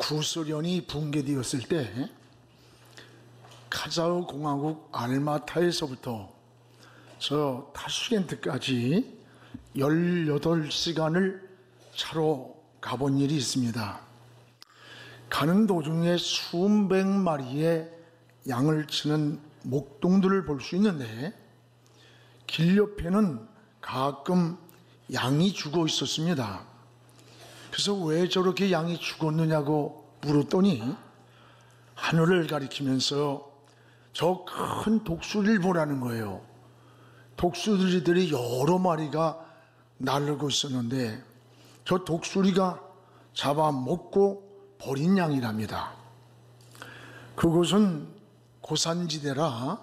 구소련이 붕괴되었을 때 카자흐 공화국 알마타에서부터 저 타슈켄트까지 18시간을 차로 가본 일이 있습니다. 가는 도중에 수백 마리의 양을 치는 목동들을 볼 수 있는데 길 옆에는 가끔 양이 죽어 있었습니다. 그래서 왜 저렇게 양이 죽었느냐고 물었더니 하늘을 가리키면서 저 큰 독수리를 보라는 거예요. 독수리들이 여러 마리가 날르고 있었는데 저 독수리가 잡아먹고 버린 양이랍니다. 그곳은 고산지대라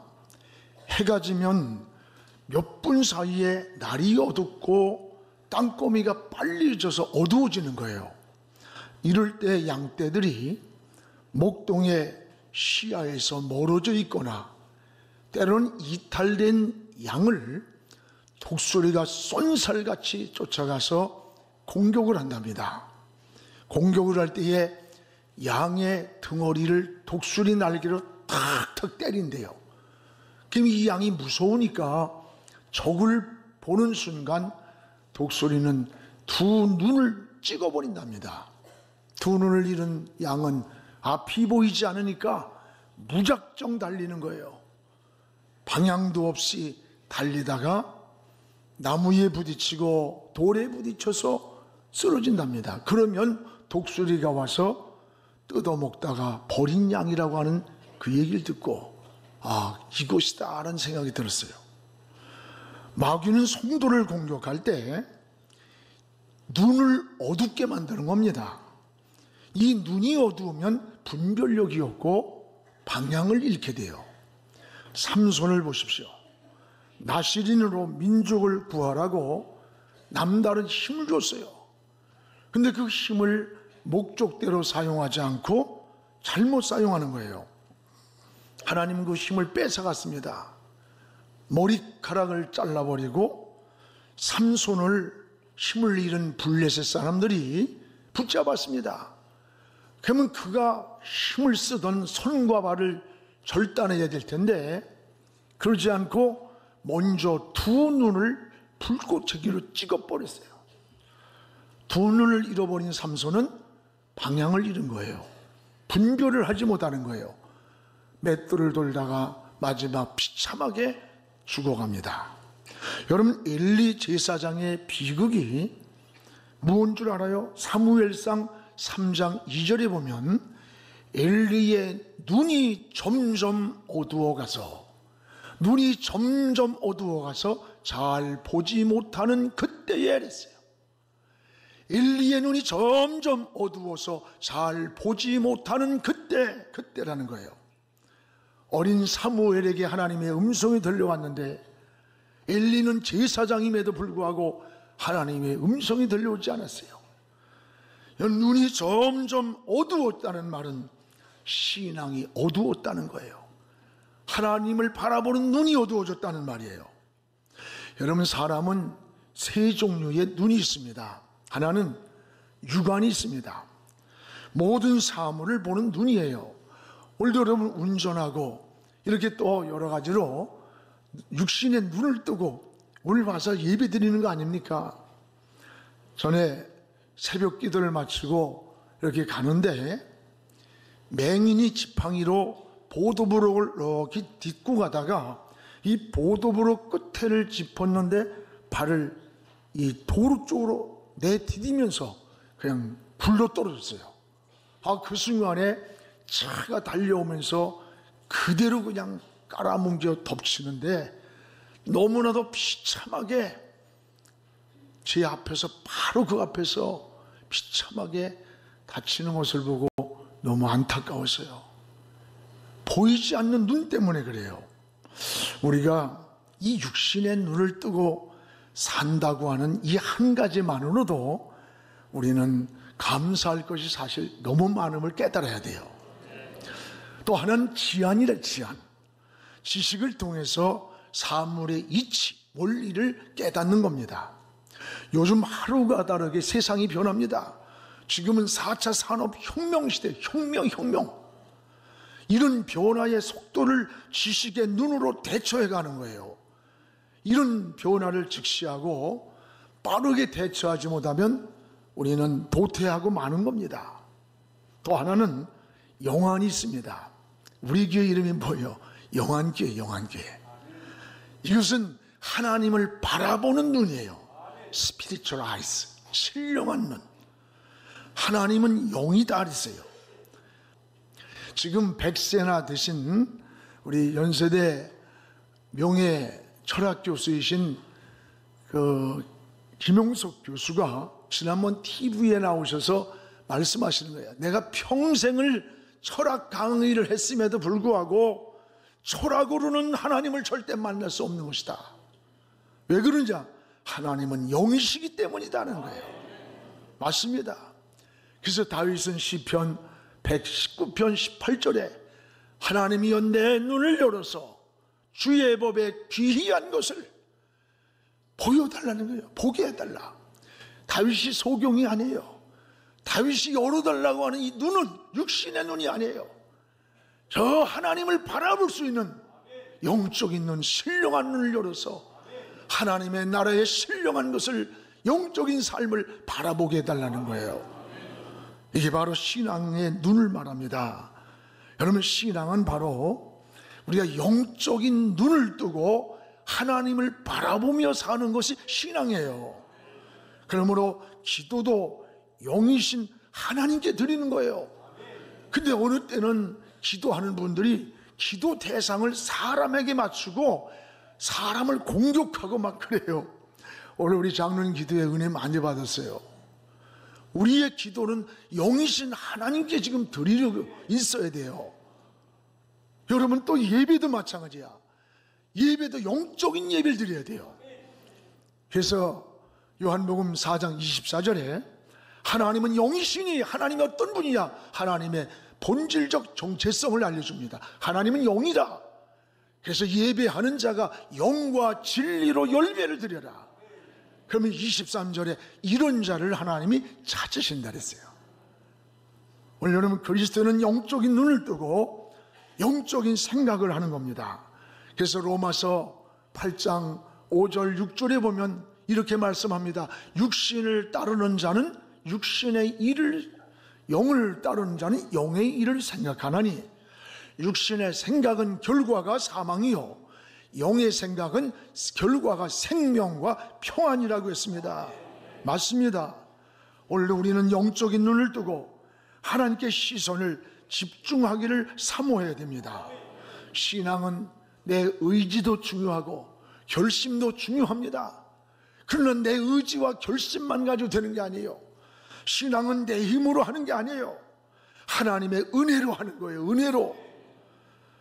해가 지면 몇 분 사이에 날이 어둡고 땅거미가 빨리 져서 어두워지는 거예요. 이럴 때 양떼들이 목동의 시야에서 멀어져 있거나 때로는 이탈된 양을 독수리가 쏜살같이 쫓아가서 공격을 한답니다. 공격을 할 때에 양의 등허리를 독수리 날개로 탁탁 때린대요. 그럼 이 양이 무서우니까 적을 보는 순간 독수리는 두 눈을 찍어버린답니다. 두 눈을 잃은 양은 앞이 보이지 않으니까 무작정 달리는 거예요. 방향도 없이 달리다가 나무에 부딪히고 돌에 부딪혀서 쓰러진답니다. 그러면 독수리가 와서 뜯어먹다가 버린 양이라고 하는 그 얘기를 듣고 이것이다 라는 생각이 들었어요. 마귀는 성도를 공격할 때 눈을 어둡게 만드는 겁니다. 이 눈이 어두우면 분별력이 없고 방향을 잃게 돼요. 삼손을 보십시오. 나시린으로 민족을 구하라고 남다른 힘을 줬어요. 근데 그 힘을 목적대로 사용하지 않고 잘못 사용하는 거예요. 하나님은 그 힘을 뺏어갔습니다. 머리카락을 잘라버리고 삼손을 힘을 잃은 블레셋 사람들이 붙잡았습니다. 그러면 그가 힘을 쓰던 손과 발을 절단해야 될 텐데 그러지 않고 먼저 두 눈을 불꽃차기로 찍어버렸어요. 두 눈을 잃어버린 삼손은 방향을 잃은 거예요. 분별을 하지 못하는 거예요. 맷돌을 돌다가 마지막 비참하게 죽어갑니다. 여러분, 엘리 제사장의 비극이 무슨 줄 알아요? 사무엘상 3장 2절에 보면 엘리의 눈이 점점 어두워가서 잘 보지 못하는 그때에 그랬어요. 엘리의 눈이 점점 어두워서 잘 보지 못하는 그때라는 거예요. 어린 사무엘에게 하나님의 음성이 들려왔는데 엘리는 제사장임에도 불구하고 하나님의 음성이 들려오지 않았어요. 눈이 점점 어두웠다는 말은 신앙이 어두웠다는 거예요. 하나님을 바라보는 눈이 어두워졌다는 말이에요. 여러분, 사람은 세 종류의 눈이 있습니다. 하나는 육안이 있습니다. 모든 사물을 보는 눈이에요. 오늘도 여러분 운전하고 이렇게 또 여러 가지로 육신의 눈을 뜨고 오늘 와서 예배 드리는 거 아닙니까? 전에 새벽 기도를 마치고 이렇게 가는데 맹인이 지팡이로 보도부록을 이렇게 딛고 가다가 이 보도부록 끝에를 짚었는데 발을 이 도로 쪽으로 내디디면서 그냥 굴러 떨어졌어요. 그 순간에 차가 달려오면서 그대로 그냥 깔아뭉겨 덮치는데 너무나도 비참하게 제 앞에서 바로 그 앞에서 비참하게 다치는 것을 보고 너무 안타까웠어요. 보이지 않는 눈 때문에 그래요. 우리가 이 육신의 눈을 뜨고 산다고 하는 이 한 가지만으로도 우리는 감사할 것이 사실 너무 많음을 깨달아야 돼요. 또 하나는 지안이래. 지식을 통해서 사물의 이치, 원리를 깨닫는 겁니다. 요즘 하루가 다르게 세상이 변합니다. 지금은 4차 산업혁명 시대, 혁명. 이런 변화의 속도를 지식의 눈으로 대처해 가는 거예요. 이런 변화를 직시하고 빠르게 대처하지 못하면 우리는 도태하고 마는 겁니다. 또 하나는 영안이 있습니다. 우리 교회 이름이 뭐예요? 영안교회. 이것은 하나님을 바라보는 눈이에요. Spiritual eyes, 신령한 눈. 하나님은 영이다 그랬어요. 지금 100세나 되신 우리 연세대 명예 철학 교수이신 김용석 교수가 지난번 TV에 나오셔서 말씀하시는 거예요. 내가 평생을 철학 강의를 했음에도 불구하고 철학으로는 하나님을 절대 만날 수 없는 것이다. 왜 그러냐? 하나님은 영이시기 때문이다는 거예요. 맞습니다. 그래서 다윗은 시편 119편 18절에 하나님이여 내 눈을 열어서 주의 법에 귀한 것을 보여달라는 거예요. 보게 해달라. 다윗이 소경이 아니에요. 다윗이 열어달라고 하는 이 눈은 육신의 눈이 아니에요. 저 하나님을 바라볼 수 있는 영적인 눈, 신령한 눈을 열어서 하나님의 나라의 신령한 것을, 영적인 삶을 바라보게 해달라는 거예요. 이게 바로 신앙의 눈을 말합니다. 여러분, 신앙은 바로 우리가 영적인 눈을 뜨고 하나님을 바라보며 사는 것이 신앙이에요. 그러므로 기도도 영이신 하나님께 드리는 거예요. 근데 어느 때는 기도하는 분들이 기도 대상을 사람에게 맞추고 사람을 공격하고 막 그래요. 오늘 우리 장로님 기도에 은혜 많이 받았어요. 우리의 기도는 영이신 하나님께 지금 드리려고 있어야 돼요. 여러분, 또 예배도 마찬가지야. 예배도 영적인 예배를 드려야 돼요. 그래서 요한복음 4장 24절에 하나님은 영이시니, 하나님이 어떤 분이냐? 하나님의 본질적 정체성을 알려줍니다. 하나님은 영이다. 그래서 예배하는 자가 영과 진리로 열배를 드려라. 그러면 23절에 이런 자를 하나님이 찾으신다 그랬어요. 오늘 여러분, 그리스도는 영적인 눈을 뜨고 영적인 생각을 하는 겁니다. 그래서 로마서 8장 5절 6절에 보면 이렇게 말씀합니다. 육신을 따르는 자는 육신의 일을, 영을 따르는 자는 영의 일을 생각하나니 육신의 생각은 결과가 사망이요 영의 생각은 결과가 생명과 평안이라고 했습니다. 맞습니다. 오늘 우리는 영적인 눈을 뜨고 하나님께 시선을 집중하기를 사모해야 됩니다. 신앙은 내 의지도 중요하고 결심도 중요합니다. 그러나 내 의지와 결심만 가지고 되는 게 아니에요. 신앙은 내 힘으로 하는 게 아니에요. 하나님의 은혜로 하는 거예요. 은혜로.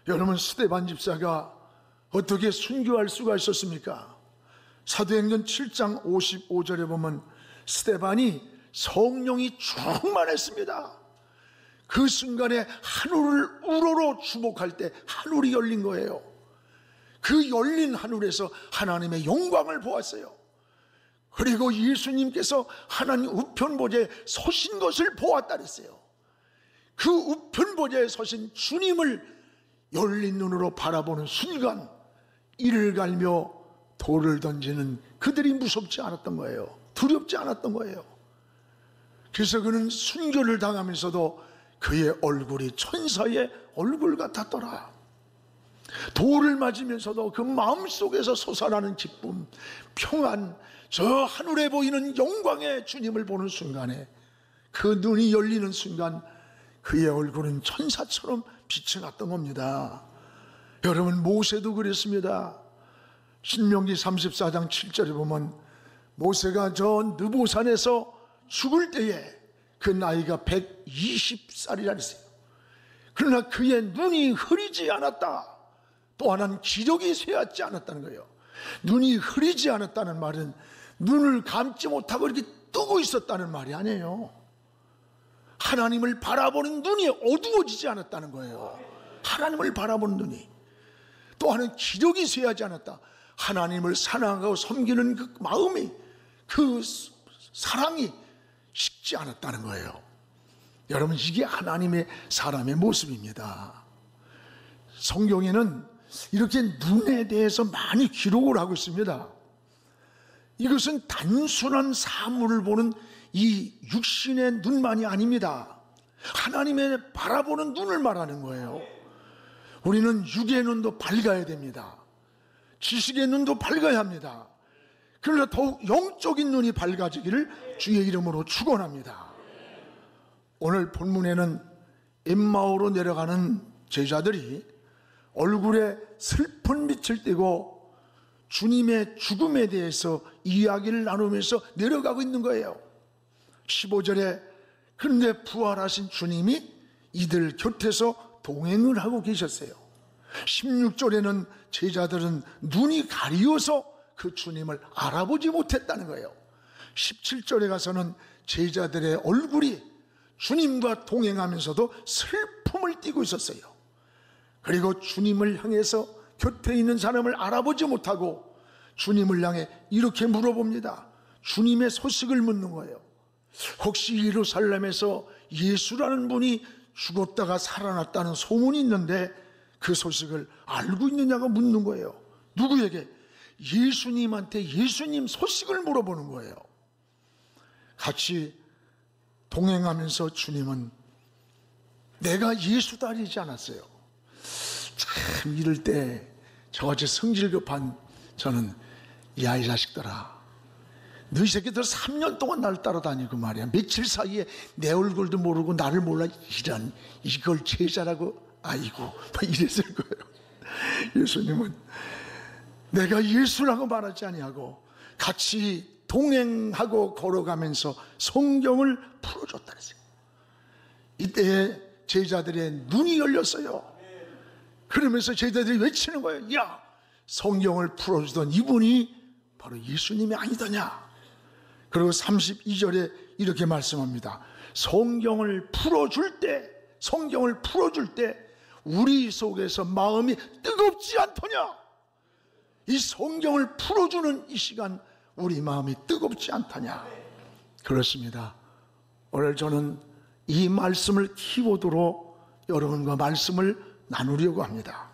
여러분, 스데반 집사가 어떻게 순교할 수가 있었습니까? 사도행전 7장 55절에 보면 스데반이 성령이 충만했습니다. 그 순간에 하늘을 우러러 주목할 때 하늘이 열린 거예요. 그 열린 하늘에서 하나님의 영광을 보았어요. 그리고 예수님께서 하나님 우편보좌에 서신 것을 보았다 그랬어요. 그 우편보좌에 서신 주님을 열린 눈으로 바라보는 순간 이를 갈며 돌을 던지는 그들이 무섭지 않았던 거예요. 두렵지 않았던 거예요. 그래서 그는 순교를 당하면서도 그의 얼굴이 천사의 얼굴 같았더라. 돌을 맞으면서도 그 마음속에서 솟아나는 기쁨, 평안, 저 하늘에 보이는 영광의 주님을 보는 순간에 그 눈이 열리는 순간 그의 얼굴은 천사처럼 빛이 났던 겁니다. 여러분, 모세도 그랬습니다. 신명기 34장 7절에 보면 모세가 저 느보산에서 죽을 때에 그 나이가 120살이라 했어요. 그러나 그의 눈이 흐리지 않았다. 또 하나는 기력이 쇠하지 않았다는 거예요. 눈이 흐리지 않았다는 말은 눈을 감지 못하고 이렇게 뜨고 있었다는 말이 아니에요. 하나님을 바라보는 눈이 어두워지지 않았다는 거예요. 하나님을 바라보는 눈이. 또 하나는 기력이 쇠하지 않았다. 하나님을 사랑하고 섬기는 그 마음이, 그 사랑이 식지 않았다는 거예요. 여러분, 이게 하나님의 사람의 모습입니다. 성경에는 이렇게 눈에 대해서 많이 기록을 하고 있습니다. 이것은 단순한 사물을 보는 이 육신의 눈만이 아닙니다. 하나님의 바라보는 눈을 말하는 거예요. 우리는 육의 눈도 밝아야 됩니다. 지식의 눈도 밝아야 합니다. 그러나 더욱 영적인 눈이 밝아지기를 주의 이름으로 축원합니다. 오늘 본문에는 엠마오로 내려가는 제자들이 얼굴에 슬픈 빛을 띠고 주님의 죽음에 대해서 이야기를 나누면서 내려가고 있는 거예요. 15절에 그런데 부활하신 주님이 이들 곁에서 동행을 하고 계셨어요. 16절에는 제자들은 눈이 가리워서 그 주님을 알아보지 못했다는 거예요. 17절에 가서는 제자들의 얼굴이 주님과 동행하면서도 슬픔을 띠고 있었어요. 그리고 주님을 향해서 곁에 있는 사람을 알아보지 못하고 주님을 향해 이렇게 물어봅니다. 주님의 소식을 묻는 거예요. 혹시 예루살렘에서 예수라는 분이 죽었다가 살아났다는 소문이 있는데 그 소식을 알고 있느냐고 묻는 거예요. 누구에게? 예수님한테 예수님 소식을 물어보는 거예요. 같이 동행하면서 주님은 내가 예수다리지 않았어요. 참 이럴 때 저같이 성질 급한 저는 야, 이 자식들아, 너희 새끼들 3년 동안 날 따라다니고 말이야, 며칠 사이에 내 얼굴도 모르고 나를 몰라, 이런 이걸 제자라고, 아이고 막 이랬을 거예요. 예수님은 내가 예수라고 말하지 아니하고 같이 동행하고 걸어가면서 성경을 풀어줬다 그랬어요. 이때에 제자들의 눈이 열렸어요. 그러면서 제자들이 외치는 거예요. 야, 성경을 풀어주던 이분이 바로 예수님이 아니더냐. 그리고 32절에 이렇게 말씀합니다. 성경을 풀어줄 때 우리 속에서 마음이 뜨겁지 않더냐. 이 성경을 풀어주는 이 시간 우리 마음이 뜨겁지 않더냐. 그렇습니다. 오늘 저는 이 말씀을 키워드로 여러분과 말씀을 나누려고 합니다.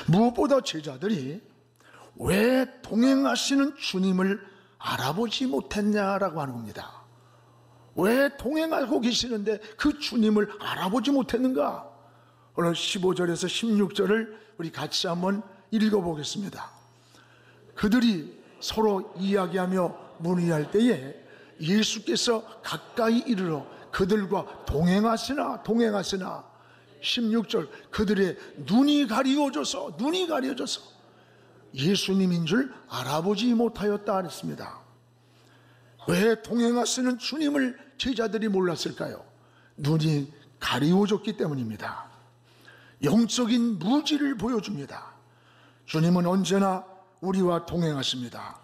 무엇보다 제자들이 왜 동행하시는 주님을 알아보지 못했냐라고 하는 겁니다. 왜 동행하고 계시는데 그 주님을 알아보지 못했는가? 오늘 15절에서 16절을 우리 같이 한번 읽어보겠습니다. 그들이 서로 이야기하며 문의할 때에 예수께서 가까이 이르러 그들과 동행하시나 16절 그들의 눈이 가리워져서 예수님인 줄 알아보지 못하였다 했습니다. 왜 동행하시는 주님을 제자들이 몰랐을까요? 눈이 가리워졌기 때문입니다. 영적인 무지를 보여줍니다. 주님은 언제나 우리와 동행하십니다.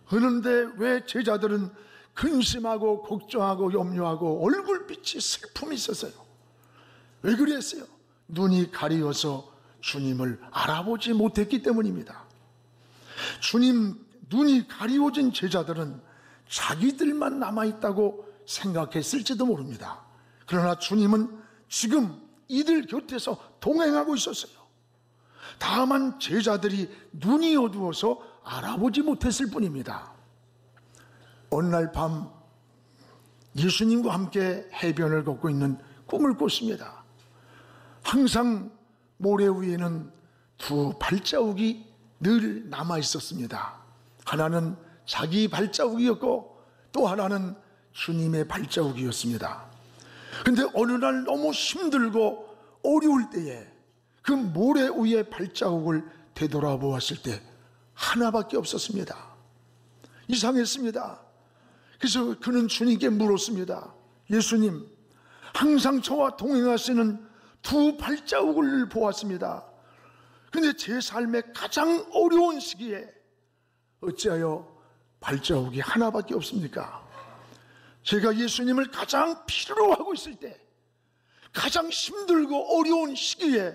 그런데 왜 제자들은 근심하고 걱정하고 염려하고 얼굴빛이 슬픔이 있었어요? 왜 그랬어요? 눈이 가리워서 주님을 알아보지 못했기 때문입니다. 주님 눈이 가리워진 제자들은 자기들만 남아있다고 생각했을지도 모릅니다. 그러나 주님은 지금 이들 곁에서 동행하고 있었어요. 다만 제자들이 눈이 어두워서 알아보지 못했을 뿐입니다. 어느 날 밤 예수님과 함께 해변을 걷고 있는 꿈을 꿨습니다. 항상 모래 위에는 두 발자국이 늘 남아 있었습니다. 하나는 자기 발자국이었고 또 하나는 주님의 발자국이었습니다. 그런데 어느 날 너무 힘들고 어려울 때에 그 모래 위에 발자국을 되돌아보았을 때 하나밖에 없었습니다. 이상했습니다. 그래서 그는 주님께 물었습니다. 예수님, 항상 저와 동행하시는 두 발자국을 보았습니다. 그런데 제 삶의 가장 어려운 시기에 어찌하여 발자국이 하나밖에 없습니까? 제가 예수님을 가장 필요로 하고 있을 때, 가장 힘들고 어려운 시기에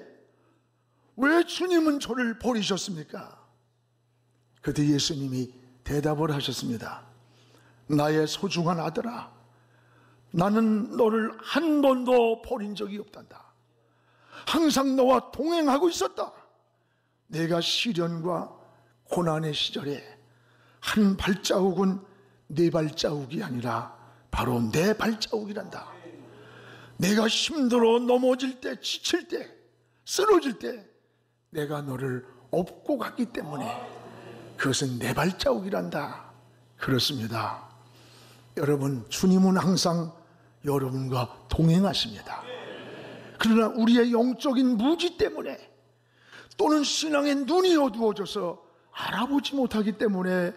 왜 주님은 저를 버리셨습니까? 그때 예수님이 대답을 하셨습니다. 나의 소중한 아들아, 나는 너를 한 번도 버린 적이 없단다. 항상 너와 동행하고 있었다. 내가 시련과 고난의 시절에 한 발자국은 네 발자국이 아니라 바로 내 발자국이란다. 내가 힘들어 넘어질 때, 지칠 때, 쓰러질 때 내가 너를 업고 갔기 때문에 그것은 내 발자국이란다. 그렇습니다. 여러분, 주님은 항상 여러분과 동행하십니다. 그러나 우리의 영적인 무지 때문에 또는 신앙의 눈이 어두워져서 알아보지 못하기 때문에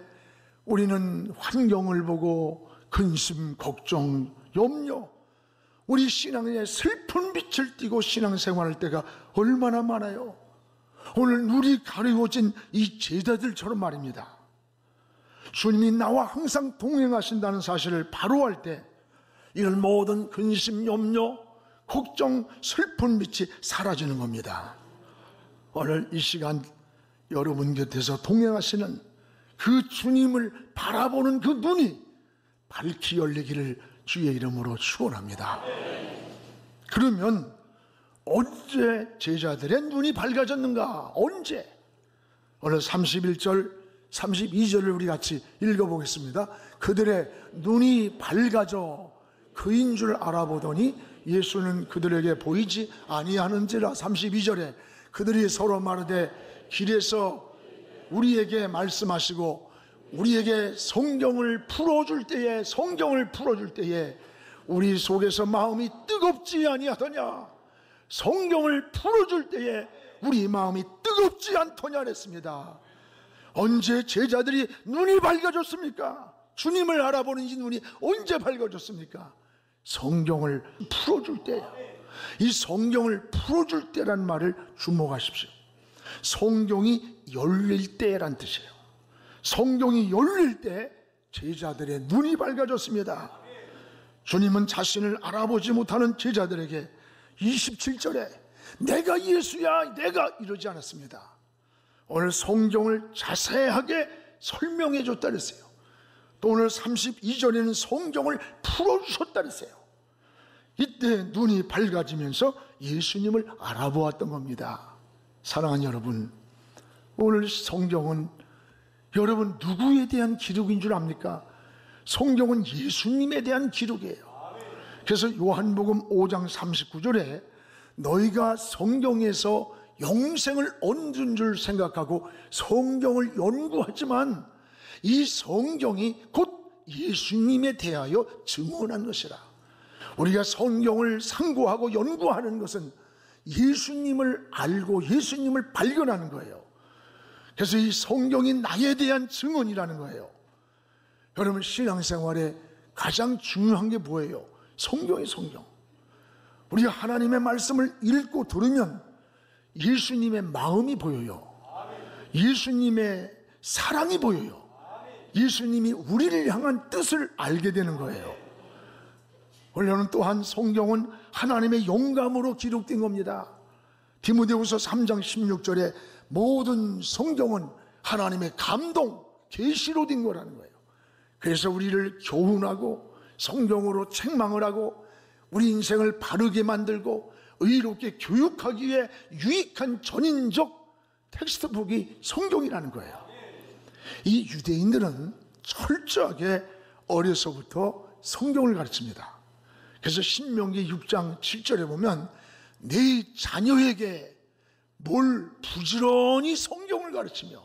우리는 환경을 보고 근심, 걱정, 염려, 우리 신앙에 슬픈 빛을 띠고 신앙생활할 때가 얼마나 많아요. 오늘 눈이 가리워진 이 제자들처럼 말입니다. 주님이 나와 항상 동행하신다는 사실을 바로 알 때 이런 모든 근심, 염려, 걱정, 슬픈 빛이 사라지는 겁니다. 오늘 이 시간 여러분 곁에서 동행하시는 그 주님을 바라보는 그 눈이 밝히 열리기를 주의 이름으로 축원합니다. 그러면 언제 제자들의 눈이 밝아졌는가? 언제? 오늘 31절, 32절을 우리 같이 읽어보겠습니다. 그들의 눈이 밝아져 그인 줄 알아보더니 예수는 그들에게 보이지 아니하는지라. 32절에 그들이 서로 말하되 길에서 우리에게 말씀하시고 우리에게 성경을 풀어줄 때에 우리 속에서 마음이 뜨겁지 아니하더냐. 성경을 풀어줄 때에 우리 마음이 뜨겁지 않더냐 그랬습니다. 언제 제자들이 눈이 밝아졌습니까? 주님을 알아보는 이 눈이 언제 밝아졌습니까? 성경을 풀어줄 때요. 이 성경을 풀어줄 때란 말을 주목하십시오. 성경이 열릴 때란 뜻이에요. 성경이 열릴 때 제자들의 눈이 밝아졌습니다. 주님은 자신을 알아보지 못하는 제자들에게 27절에 내가 예수야 내가 이러지 않았습니다. 오늘 성경을 자세하게 설명해 줬다 그랬어요. 또 오늘 32절에는 성경을 풀어주셨다 그랬어요. 이때 눈이 밝아지면서 예수님을 알아보았던 겁니다. 사랑하는 여러분, 오늘 성경은 여러분 누구에 대한 기록인 줄 압니까? 성경은 예수님에 대한 기록이에요. 그래서 요한복음 5장 39절에 너희가 성경에서 영생을 얻은 줄 생각하고 성경을 연구하지만 이 성경이 곧 예수님에 대하여 증언한 것이라. 우리가 성경을 상고하고 연구하는 것은 예수님을 알고 예수님을 발견하는 거예요. 그래서 이 성경이 나에 대한 증언이라는 거예요. 여러분, 신앙생활에 가장 중요한 게 뭐예요? 성경이 성경. 우리가 하나님의 말씀을 읽고 들으면 예수님의 마음이 보여요. 예수님의 사랑이 보여요. 예수님이 우리를 향한 뜻을 알게 되는 거예요. 원래는 또한 성경은 하나님의 영감으로 기록된 겁니다. 디모데후서 3장 16절에 모든 성경은 하나님의 감동, 계시로 된 거라는 거예요. 그래서 우리를 교훈하고 성경으로 책망을 하고 우리 인생을 바르게 만들고 의롭게 교육하기 위해 유익한 전인적 텍스트북이 성경이라는 거예요. 이 유대인들은 철저하게 어려서부터 성경을 가르칩니다. 그래서 신명기 6장 7절에 보면 네 자녀에게 뭘 부지런히 성경을 가르치며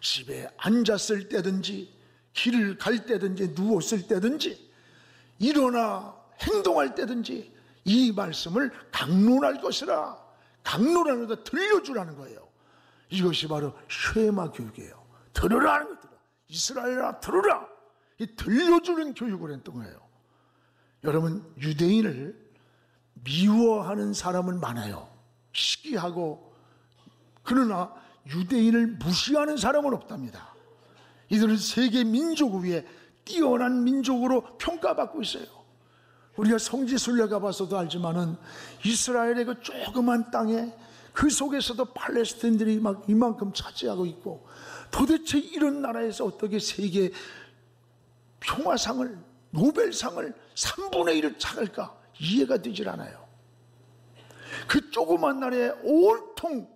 집에 앉았을 때든지 길을 갈 때든지 누웠을 때든지 일어나 행동할 때든지 이 말씀을 강론할 것이라. 강론하는 거 들려주라는 거예요. 이것이 바로 쉐마 교육이에요. 들으라 하는 거 들어. 이스라엘아 들으라. 이 들려주는 교육을 했던 거예요. 여러분, 유대인을 미워하는 사람은 많아요. 시기하고. 그러나 유대인을 무시하는 사람은 없답니다. 이들은 세계 민족 위에 뛰어난 민족으로 평가받고 있어요. 우리가 성지순례 가봐서도 알지만은 이스라엘의 그 조그만 땅에 그 속에서도 팔레스타인들이 막 이만큼 차지하고 있고 도대체 이런 나라에서 어떻게 세계 평화상을 노벨상을 3분의 1을 차갈까 이해가 되질 않아요. 그 조그만 나라에 온통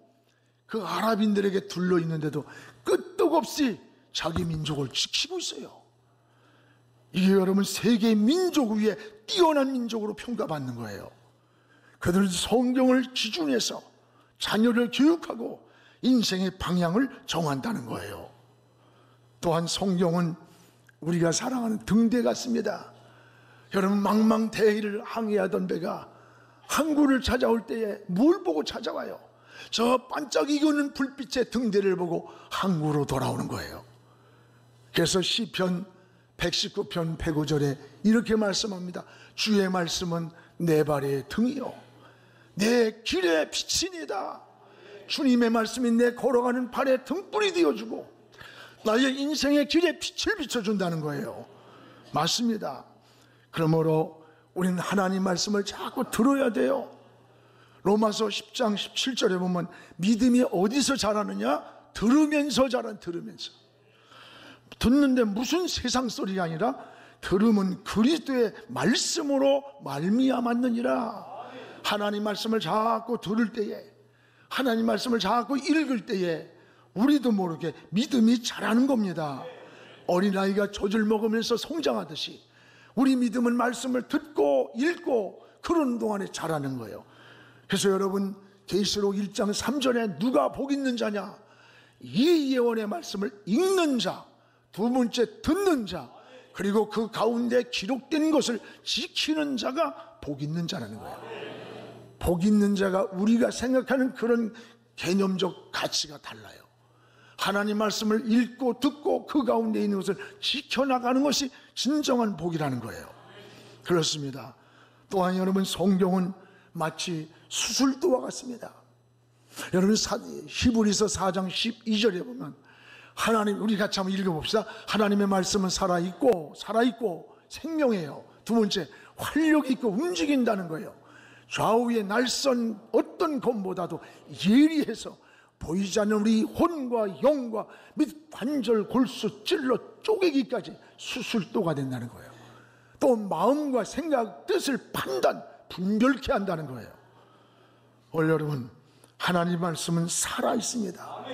그 아랍인들에게 둘러있는데도 끄떡없이 자기 민족을 지키고 있어요. 이게 여러분 세계 민족 위에 뛰어난 민족으로 평가받는 거예요. 그들은 성경을 기준해서 자녀를 교육하고 인생의 방향을 정한다는 거예요. 또한 성경은 우리가 사랑하는 등대 같습니다. 여러분 망망대해를 항해하던 배가 항구를 찾아올 때에 뭘 보고 찾아와요? 저 반짝이는 불빛의 등대를 보고 항구로 돌아오는 거예요. 그래서 시편 119편 105절에 이렇게 말씀합니다. 주의 말씀은 내 발의 등이요 내 길의 빛이니다. 주님의 말씀이 내 걸어가는 발의 등불이 되어주고 나의 인생의 길에 빛을 비춰준다는 거예요. 맞습니다. 그러므로 우리는 하나님 말씀을 자꾸 들어야 돼요. 로마서 10장 17절에 보면 믿음이 어디서 자라느냐? 들으면서 들으면서. 듣는데 무슨 세상 소리가 아니라 들음은 그리스도의 말씀으로 말미암았느니라. 하나님 말씀을 자꾸 들을 때에, 하나님 말씀을 자꾸 읽을 때에 우리도 모르게 믿음이 자라는 겁니다. 어린아이가 젖을 먹으면서 성장하듯이 우리 믿음은 말씀을 듣고 읽고 그런 동안에 자라는 거예요. 그래서 여러분 계시록 1장 3절에 누가 복 있는 자냐? 이 예언의 말씀을 읽는 자, 두 번째 듣는 자, 그리고 그 가운데 기록된 것을 지키는 자가 복 있는 자라는 거예요. 복 있는 자가 우리가 생각하는 그런 개념적 가치가 달라요. 하나님 말씀을 읽고 듣고 그 가운데 있는 것을 지켜나가는 것이 진정한 복이라는 거예요. 그렇습니다. 또한 여러분 성경은 마치 수술도와 같습니다. 여러분 히브리서 4장 12절에 보면 하나님, 우리 같이 한번 읽어봅시다. 하나님의 말씀은 살아있고 생명이에요. 두 번째, 활력이 있고 움직인다는 거예요. 좌우의 날선 어떤 검보다도 예리해서 보이지 않는 우리 혼과 영과 및 관절, 골수, 찔러 쪼개기까지 수술도가 된다는 거예요. 또 마음과 생각, 뜻을 판단, 분별케 한다는 거예요. 오늘 여러분 하나님 말씀은 살아있습니다.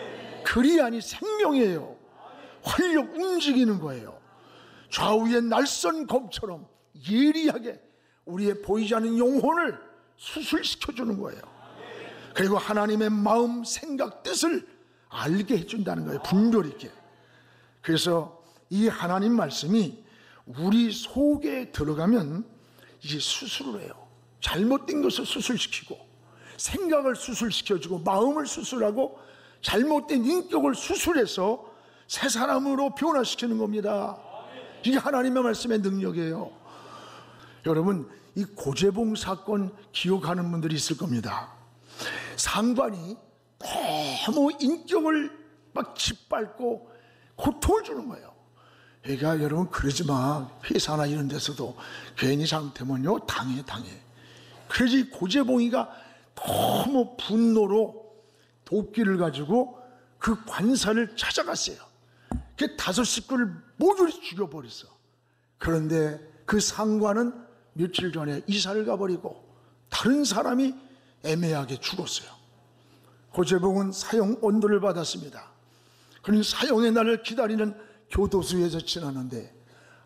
글이 아니 생명이에요. 활력 움직이는 거예요. 좌우의 날선 검처럼 예리하게 우리의 보이지 않는 영혼을 수술시켜주는 거예요. 그리고 하나님의 마음, 생각, 뜻을 알게 해준다는 거예요. 분별 있게. 그래서 이 하나님 말씀이 우리 속에 들어가면 이제 수술을 해요. 잘못된 것을 수술시키고 생각을 수술시켜주고 마음을 수술하고 잘못된 인격을 수술해서 새 사람으로 변화시키는 겁니다. 이게 하나님의 말씀의 능력이에요. 여러분 이 고재봉 사건 기억하는 분들이 있을 겁니다. 상관이 너무 인격을 막 짓밟고 고통을 주는 거예요. 그러니까 여러분 그러지 마. 회사나 이런 데서도 괜히 잘못하면요 당해. 그래서 이 고재봉이가 너무 분노로 도끼를 가지고 그 관사를 찾아갔어요. 그 5 식구를 모조리 죽여버렸어. 그런데 그 상관은 며칠 전에 이사를 가버리고 다른 사람이 애매하게 죽었어요. 고재봉은 사형 언도를 받았습니다. 그는 사형의 날을 기다리는 교도소에서 지나는데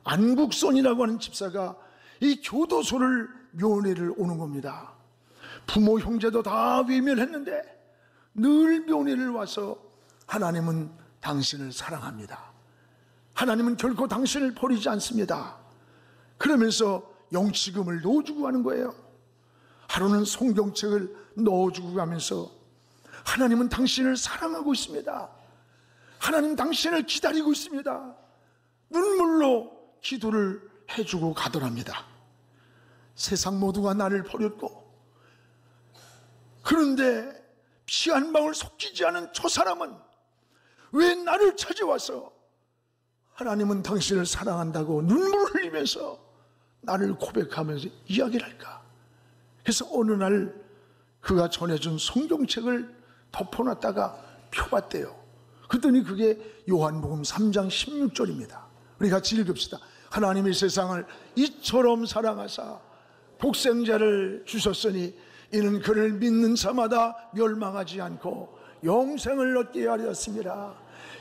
안국선이라고 하는 집사가 이 교도소를 면회를 오는 겁니다. 부모 형제도 다 외면했는데 늘 면회를 와서 하나님은 당신을 사랑합니다. 하나님은 결코 당신을 버리지 않습니다. 그러면서 영치금을 넣어주고 가는 거예요. 하루는 성경책을 넣어주고 가면서 하나님은 당신을 사랑하고 있습니다. 하나님 당신을 기다리고 있습니다. 눈물로 기도를 해주고 가더랍니다. 세상 모두가 나를 버렸고 그런데 피 한 방울 섞이지 않은 저 사람은 왜 나를 찾아와서 하나님은 당신을 사랑한다고 눈물을 흘리면서 나를 고백하면서 이야기를 할까? 그래서 어느 날 그가 전해준 성경책을 덮어놨다가 펴봤대요. 그랬더니 그게 요한복음 3장 16절입니다. 우리 같이 읽읍시다. 하나님이 세상을 이처럼 사랑하사 독생자를 주셨으니 이는 그를 믿는 자마다 멸망하지 않고 영생을 얻게 하였습니다.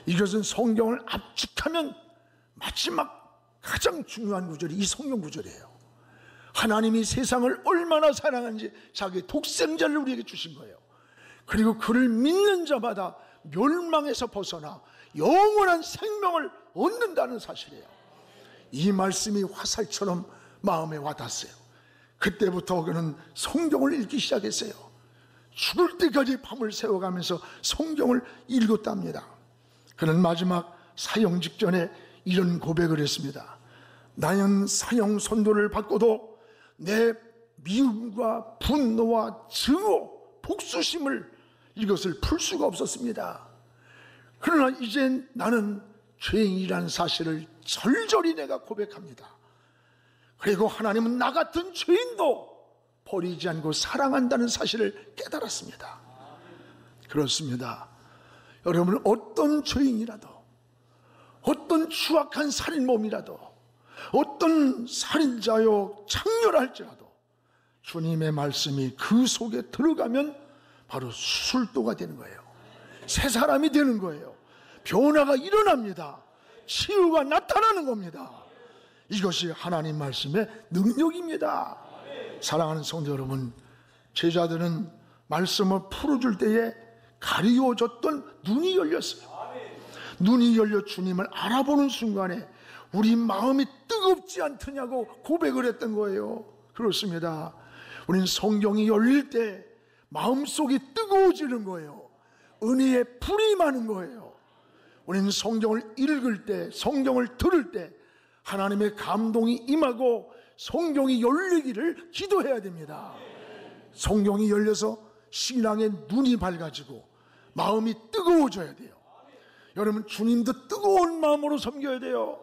이것은 성경을 압축하면 마지막 가장 중요한 구절이 이 성경 구절이에요. 하나님이 세상을 얼마나 사랑하는지 자기 독생자를 우리에게 주신 거예요. 그리고 그를 믿는 자마다 멸망에서 벗어나 영원한 생명을 얻는다는 사실이에요. 이 말씀이 화살처럼 마음에 와닿았어요. 그때부터 그는 성경을 읽기 시작했어요. 죽을 때까지 밤을 새워가면서 성경을 읽었답니다. 그는 마지막 사형 직전에 이런 고백을 했습니다. 나는 사형 선고를 받고도 내 미움과 분노와 증오, 복수심을 이것을 풀 수가 없었습니다. 그러나 이젠 나는 죄인이라는 사실을 절절히 내가 고백합니다. 그리고 하나님은 나 같은 죄인도 버리지 않고 사랑한다는 사실을 깨달았습니다. 그렇습니다. 여러분, 어떤 죄인이라도, 어떤 추악한 살인범이라도, 어떤 살인자요 창렬할지라도 주님의 말씀이 그 속에 들어가면 바로 수술도가 되는 거예요. 새 사람이 되는 거예요. 변화가 일어납니다. 치유가 나타나는 겁니다. 이것이 하나님 말씀의 능력입니다. 사랑하는 성도 여러분, 제자들은 말씀을 풀어줄 때에 가리워졌던 눈이 열렸어요. 눈이 열려 주님을 알아보는 순간에 우리 마음이 뜨겁지 않더냐고 고백을 했던 거예요. 그렇습니다. 우리는 성경이 열릴 때 마음속이 뜨거워지는 거예요. 은혜의 불이 많은 거예요. 우리는 성경을 읽을 때, 성경을 들을 때 하나님의 감동이 임하고 성경이 열리기를 기도해야 됩니다. 성경이 열려서 신앙의 눈이 밝아지고 마음이 뜨거워져야 돼요. 여러분, 주님도 뜨거운 마음으로 섬겨야 돼요.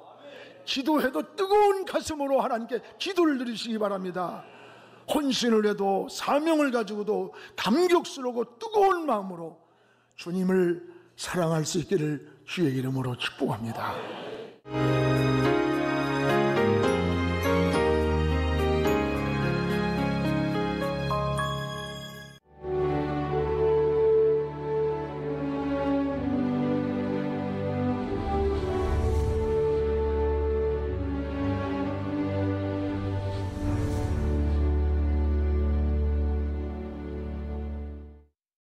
기도해도 뜨거운 가슴으로 하나님께 기도를 드리시기 바랍니다. 헌신을 해도 사명을 가지고도 감격스러우고 뜨거운 마음으로 주님을 사랑할 수 있기를 주의 이름으로 축복합니다.